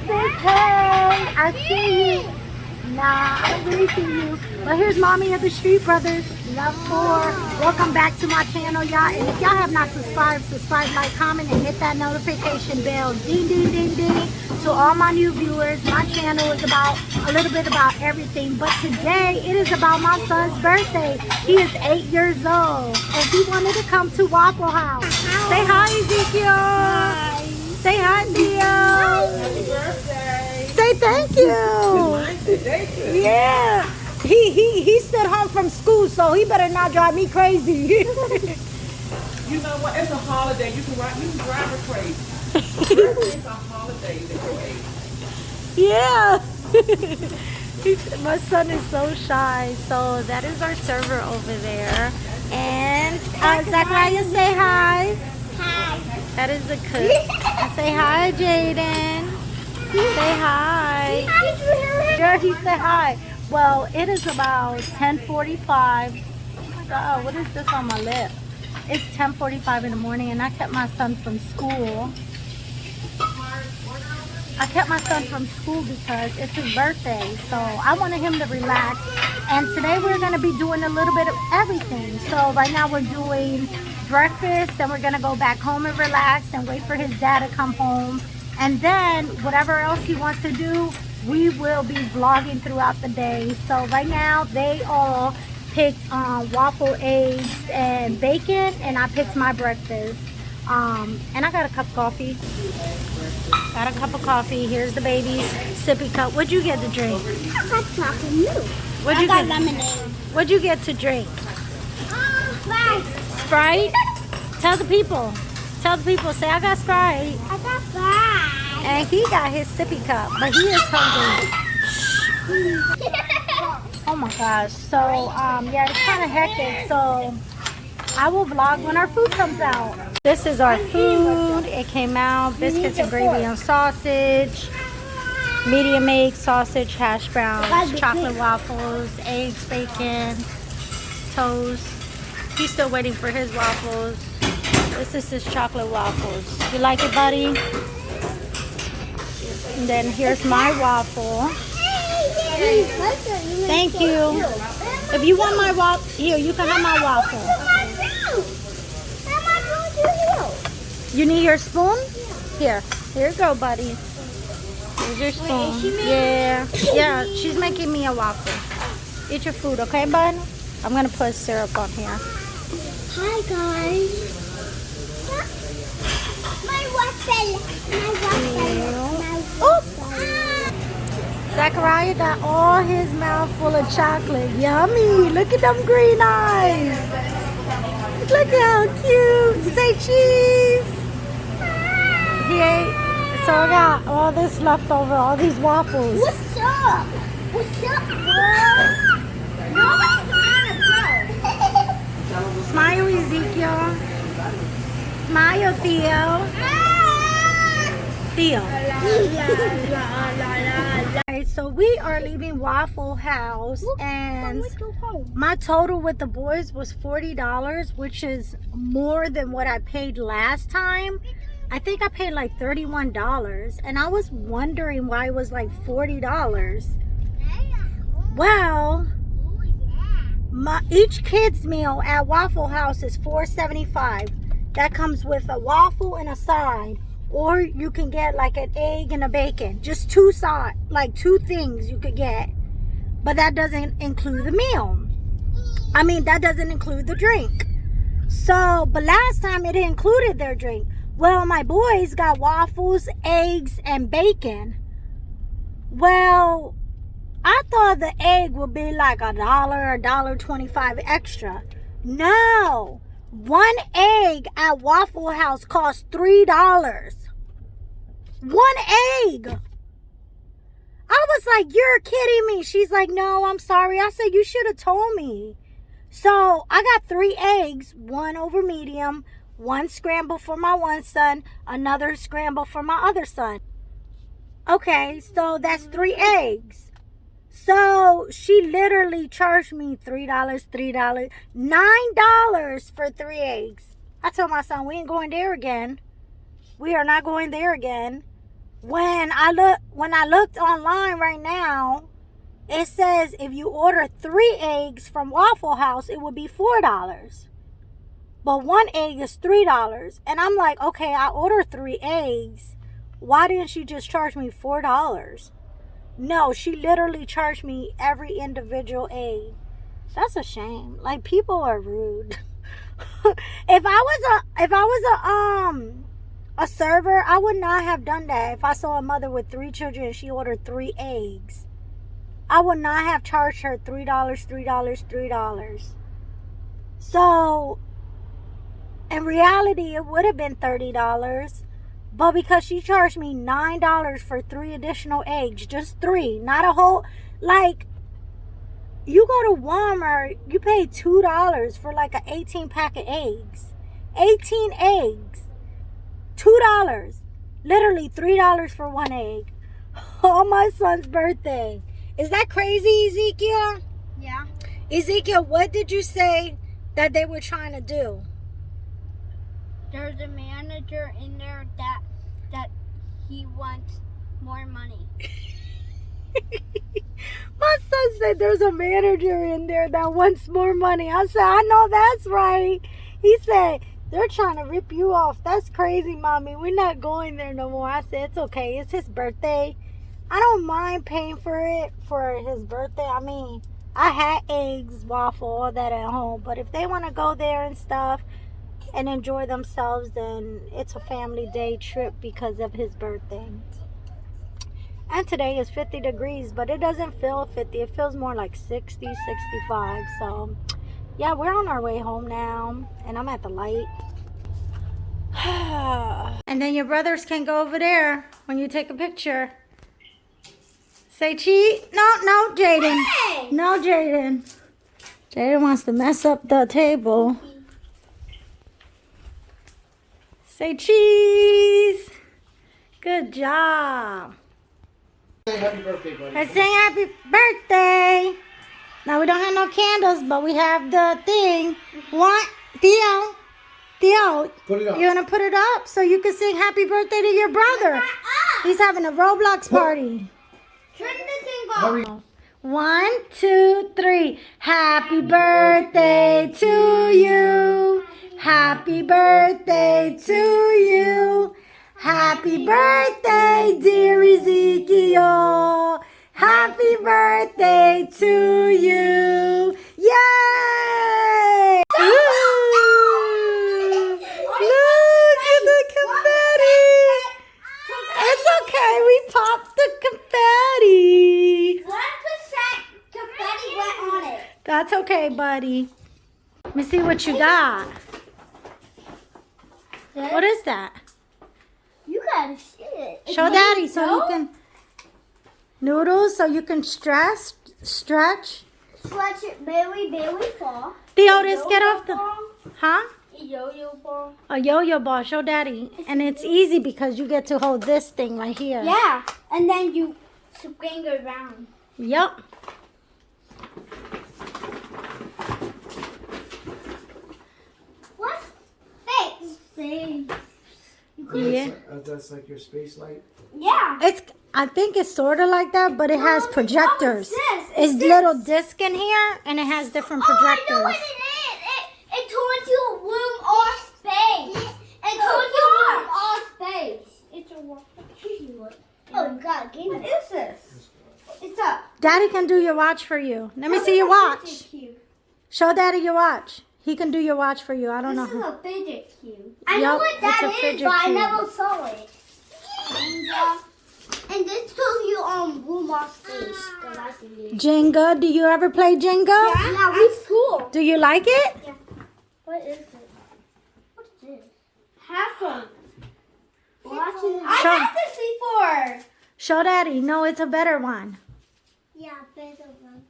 sis. Hey, I see you. Nah, I don't really see you. But here's Mommy of the Street Brothers. Love for. Welcome back to my channel, y'all. And if y'all have not subscribed, subscribe, like, comment, and hit that notification bell. Ding, ding, ding, ding. To all my new viewers, my channel is about a little bit about everything. But today, it is about my son's birthday. He is 8 years old. And he wanted to come to Waffle House. Say hi, Ezekiel. Hi. Say hi, Theo. Happy birthday. Say thank you. Yeah. He stood home from school, so he better not drive me crazy. You know what? It's a holiday. You can drive her crazy. It's a holiday. Yeah. My son is so shy. So that is our server over there. And Zachariah, say hi. Hi. That is the cook. Say hi, Jaden. Say hi. Sure, he said hi. Well, it is about 10:45. Oh my God, what is this on my lip? It's 10:45 in the morning, and I kept my son from school. Because it's his birthday, so I wanted him to relax. And today we're going to be doing a little bit of everything. So right now we're doing breakfast, then we're going to go back home and relax and wait for his dad to come home. And then whatever else he wants to do, we will be vlogging throughout the day. So right now they all picked waffle, eggs, and bacon, and I picked my breakfast. And I got a cup of coffee. Got a cup of coffee. Here's the baby's sippy cup. What'd you get to drink? I got chocolate milk. What'd you I got get? lemonade. What'd you get to drink? Sprite. Sprite? Tell the people. Tell the people. Say I got Sprite. I got Sprite. And he got his sippy cup, but he is hungry. Oh my gosh. So yeah, it's kind of hectic. So I will vlog when our food comes out. This is our food. It came out. Biscuits and gravy and sausage. Medium egg, sausage, hash browns, chocolate waffles, eggs, bacon, toast. He's still waiting for his waffles. This is his chocolate waffles. You like it, buddy? And then here's my waffle. Thank you. If you want my waffle, here, you can have my waffle. You need your spoon? Here you go, buddy. Here's your spoon. Yeah, she's making me a waffle. Eat your food, okay, bud? I'm gonna put syrup on here. Hi, guys. My waffle. Zachariah got all his mouth full of chocolate. Yummy. Look at them green eyes. Look how cute. Say cheese. He ate. So I got all this left over, all these waffles. What's up? What's up, bro? Nobody's gonna go. Smile, Ezekiel. Smile, Theo. Theo. Alright, so we are leaving Waffle House, and my total with the boys was $40, which is more than what I paid last time. I think I paid like $31, and I was wondering why it was like $40. Well, each kid's meal at Waffle House is $4.75. That comes with a waffle and a side, or you can get like an egg and a bacon. Just two things you could get, but that doesn't include the meal. I mean, that doesn't include the drink. So, but last time it included their drink. Well, my boys got waffles, eggs, and bacon. Well, I thought the egg would be like $1, $1.25 extra. No, one egg at Waffle House costs $3. One egg. I was like, you're kidding me. She's like, no, I'm sorry. I said, you should have told me. So I got 3 eggs, one over medium, one scramble for my one son, another scramble for my other son. Okay, so that's 3 eggs. So she literally charged me $3, $9 for 3 eggs. I told my son, we ain't going there again. We are not going there again. when I looked online right now, it says if you order 3 eggs from Waffle House, it would be $4. But 1 egg is $3. And I'm like, okay, I ordered 3 eggs. Why didn't she just charge me $4? No, she literally charged me every individual egg. That's a shame. Like, people are rude. If I was a server, I would not have done that. If I saw a mother with 3 children and she ordered 3 eggs, I would not have charged her $3. So in reality, it would have been $30. But because she charged me $9 for 3 additional eggs, just 3, not a whole, like, you go to Walmart, you pay $2 for like an 18 pack of eggs. 18 eggs. $2. Literally $3 for 1 egg. On my son's birthday. Is that crazy, Ezekiel? Yeah. Ezekiel, what did you say that they were trying to do? There's a manager in there that he wants more money. My son said there's a manager in there that wants more money. I said, I know that's right. He said, they're trying to rip you off. That's crazy, Mommy. We're not going there no more. I said, it's okay. It's his birthday. I don't mind paying for it for his birthday. I mean, I had eggs, waffle, all that at home. But if they want to go there and stuff and enjoy themselves, then it's a family day trip because of his birthday. And today is 50 degrees, but it doesn't feel 50. It feels more like 60, 65. So, yeah, we're on our way home now. And I'm at the light. And then your brothers can go over there when you take a picture. Say cheese. No, Jaden. Hey! No, Jaden. Jaden wants to mess up the table. Say cheese. Good job. Happy birthday, buddy. Let's sing happy birthday. Now we don't have no candles, but we have the thing. What? Theo, Put it up. you want to put it up so you can sing happy birthday to your brother? He's having a Roblox party. Turn the thing off. Hurry. 1, 2, 3. Happy birthday to you. Happy birthday to you. Happy birthday, dear Ezekiel. Happy birthday to you. Yay! Ooh. Look at the confetti. It's okay. We popped the confetti. 1% confetti went on it. That's okay, buddy. Let me see what you got. What is that? You gotta see it. Show Daddy so you can... Noodles so you can stretch. Stretch it very, very far. Theodis, get off the... Huh? A yo-yo ball. A yo-yo ball. Show Daddy. And it's easy because you get to hold this thing right here. Yeah, and then you swing it around. Yep. What? Space. Yeah. That's like your space light. Yeah. I think it's sort of like that, but it has Mommy, projectors. oh, It's this. little disc in here, and it has different Oh, I know projectors. what it is. It turns you a room or space. It turns you a room or space. It's a watch. Oh God, game. What is this? It's a. Daddy can do your watch for you. Let me see your watch. Cube. Show Daddy your watch. He can do your watch for you. I don't know. This is a fidget cube. I Yup, know what it's that a is, fidget but I cube. never saw it. And this tells you room or space. The last thing. Jenga. Do you ever play Jenga? Yeah, it's cool. Do you like it? Yeah. What is it? What's this? Headphone. Watching. I Show- have this before. Show Daddy. No, it's a better one. Yeah, better one.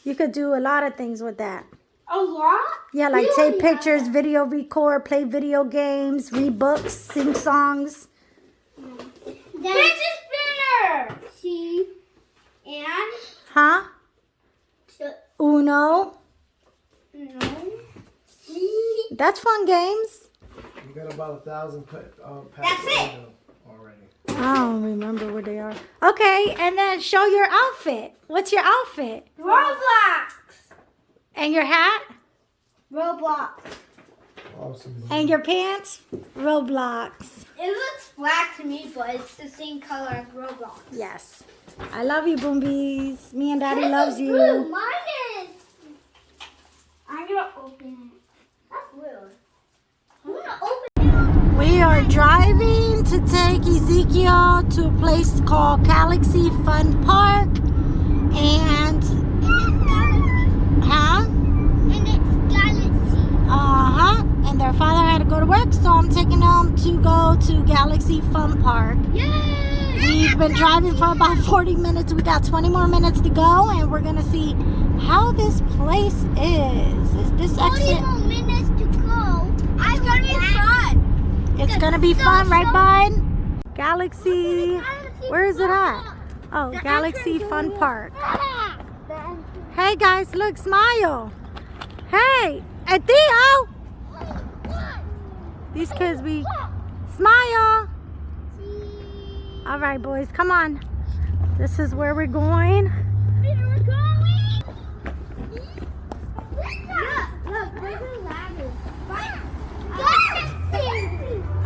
You could do a lot of things with that. A lot? Yeah, like Really? take pictures, video record, play video games, read books, sing songs. Fidget spinner. See, and Huh? Uno. no. That's fun games. You got about 1,000 packs. That's it. Or I don't remember where they are. Okay, and then show your outfit. What's your outfit? Roblox. And your hat? Roblox. Awesome. And your pants? Roblox. It looks black to me, but it's the same color as Roblox. Yes. I love you, Boombies. Me and Daddy This loves is you. blue. Mine is. I'm gonna open it. That's weird. I'm gonna open We are driving to take Ezekiel to a place called Galaxy Fun Park. And, huh? And it's Galaxy. Uh-huh. And their father had to go to work, so I'm taking them to go to Galaxy Fun Park. Yay! We've been driving for about 40 minutes. We got 20 more minutes to go, and we're going to see how this place is. Is this 40 exit? more minutes to go. It's gonna be fun. It's going to be fun, right, Bud? Galaxy. Where is it at? Oh, Galaxy Fun Park. Hey, guys, look, smile. Hey, hey, Theo. These kids be... Smile. All right, boys, come on. This is where we're going.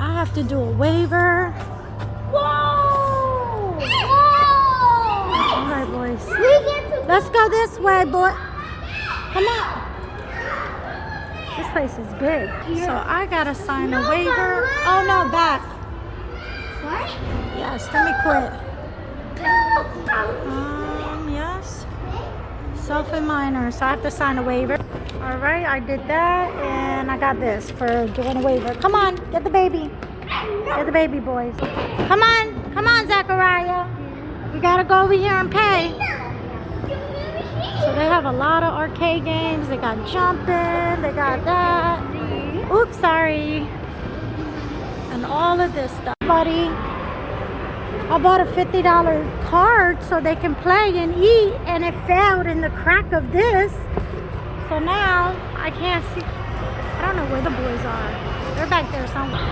I have to do a waiver. Whoa! All right, boys. Let's go this way, boy. Come on. This place is big. So I gotta sign a waiver. Oh no, back. What? Yes, let me quit. Yes. Self and minor. So I have to sign a waiver. All right, I did that, and I got this for doing a waiver. Come on, get the baby. Get the baby, boys. Come on, Zachariah. We gotta go over here and pay. So they have a lot of arcade games. They got jumping. They got that. Oops, sorry. And all of this stuff, buddy. I bought a $50 card so they can play and eat, and it failed in the crack of this. So now I can't see. I don't know where the boys are. They're back there somewhere.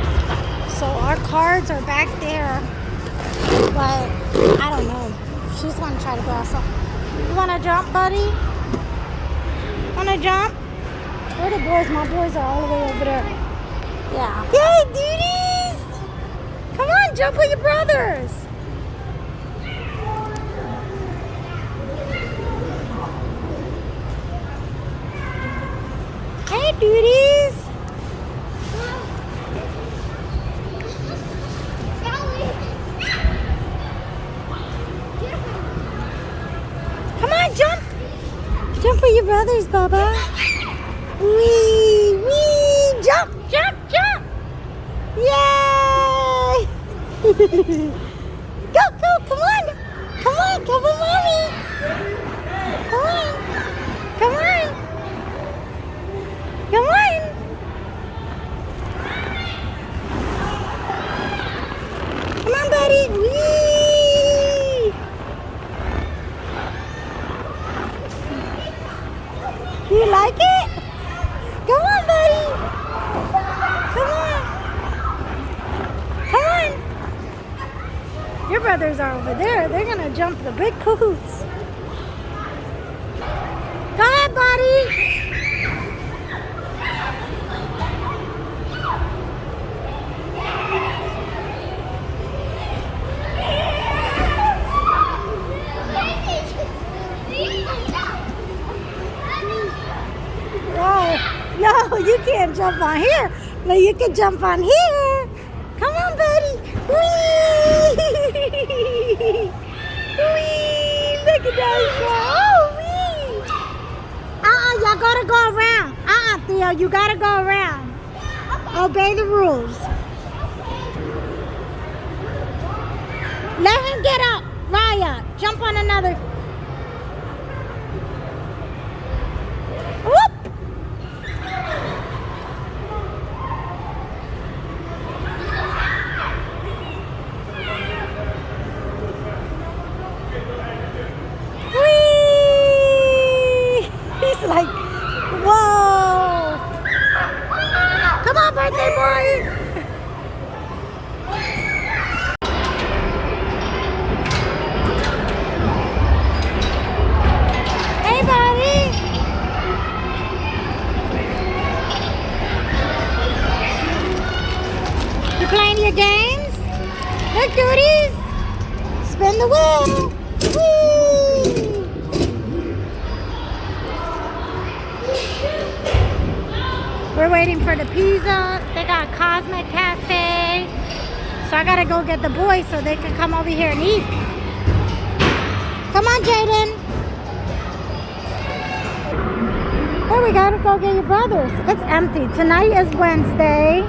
So our cards are back there, but I don't know. She's gonna try to go outside. You wanna jump, buddy? Wanna jump? Where are the boys? My boys are all the way over there. Yeah. Yay, duties! Come on, jump with your brothers. Hey, duties. Come on, jump. Jump for your brothers, Baba. Wee, wee, jump, jump, jump. Yay! Go, go, come on. Come on, come on, mommy. Come on. Come on. Come on. Come on, buddy. Whee! Do you like it? Come on, buddy. Come on. Come on. Your brothers are over there. They're going to jump the big cahoots. Go ahead, buddy. Whoa. No, you can't jump on here. No, you can jump on here. Come on, buddy. Whee! Whee! Look at that. Oh, whee! Y'all gotta go around. Theo, you gotta go around. Obey the rules. Let him get up. Raya, jump on another. Whoop! Whee! He's like, whoa! Come on, birthday boy! cuties. Spin the wheel. Whee! We're waiting for the pizza. They got Cosmic Cafe. So I gotta go get the boys so they can come over here and eat. Come on, Jaden. There we go. Go get your brothers. It's empty. Tonight is Wednesday,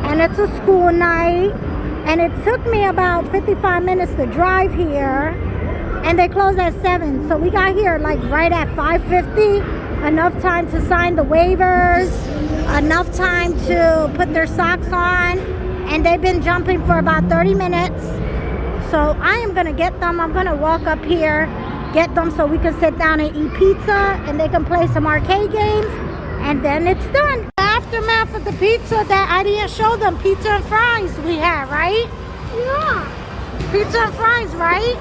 and it's a school night. And it took me about 55 minutes to drive here, and they close at 7. So we got here like right at 5:50. Enough time to sign the waivers, enough time to put their socks on, and they've been jumping for about 30 minutes. So I am gonna get them. I'm gonna walk up here, get them so we can sit down and eat pizza, and they can play some arcade games, and then it's done. The aftermath of the pizza that I didn't show them, pizza and fries we had, right? Yeah. Pizza and fries, right?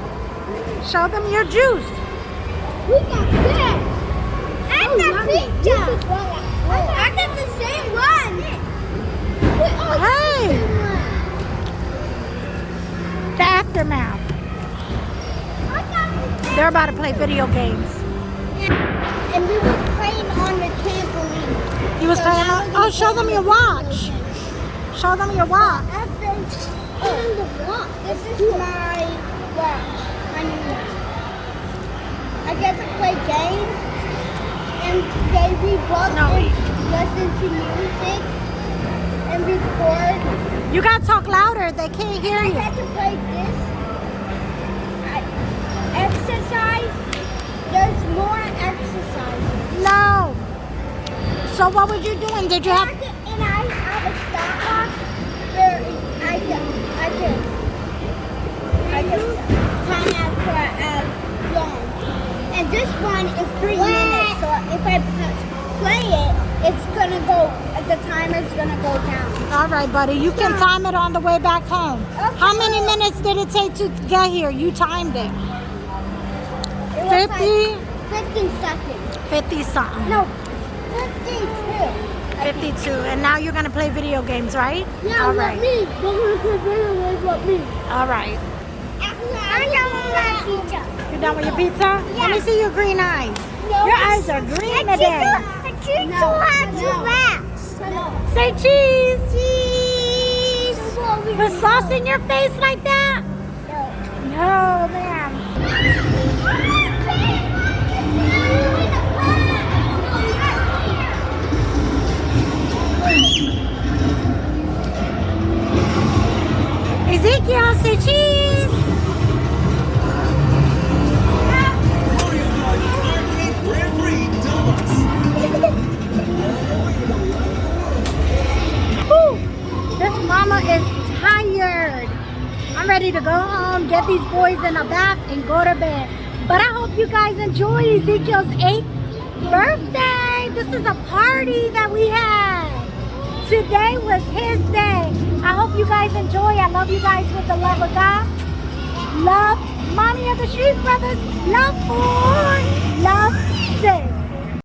Show them your juice. We got this. I got pizza. I got the same one. Hey! The aftermath. They're about to play video games. And we were playing on the trampoline. He was playing on. Oh, show them your watch. Show them your watch. This is my watch. My new watch. I get to play games, and we both listen to music and record. You gotta talk louder. They can't hear I you. get to play this. Exercise. There's more exercises. No. So what were you doing? Did you have? And I have a stopwatch where I can time out for as long. And this one is 3 minutes. So if I play it, it's gonna go. The timer's gonna go down. All right, buddy. You can time it on the way back home. Okay. How many minutes did it take to get here? You timed it. It was 50? like 50 seconds. 50 something. No, 52. 52. And now you're gonna play video games, right? Yeah, All right. me. Don't want to play video games with me. All right. I'm done with my pizza. You done with your pizza? Let me see your green eyes. No, Your eyes are green today. Say cheese. Cheese. With sauce in your face like that? No, ma'am. Ezekiel, say cheese. Whew. This mama is tired. I'm ready to go home, get these boys in a bath, and go to bed. But I hope you guys enjoy Ezekiel's 8th birthday. This is a party that we had. Today was his day. I hope you guys enjoy. I love you guys with the love of God. Love Mommy of the Street Brothers. Love for love sis.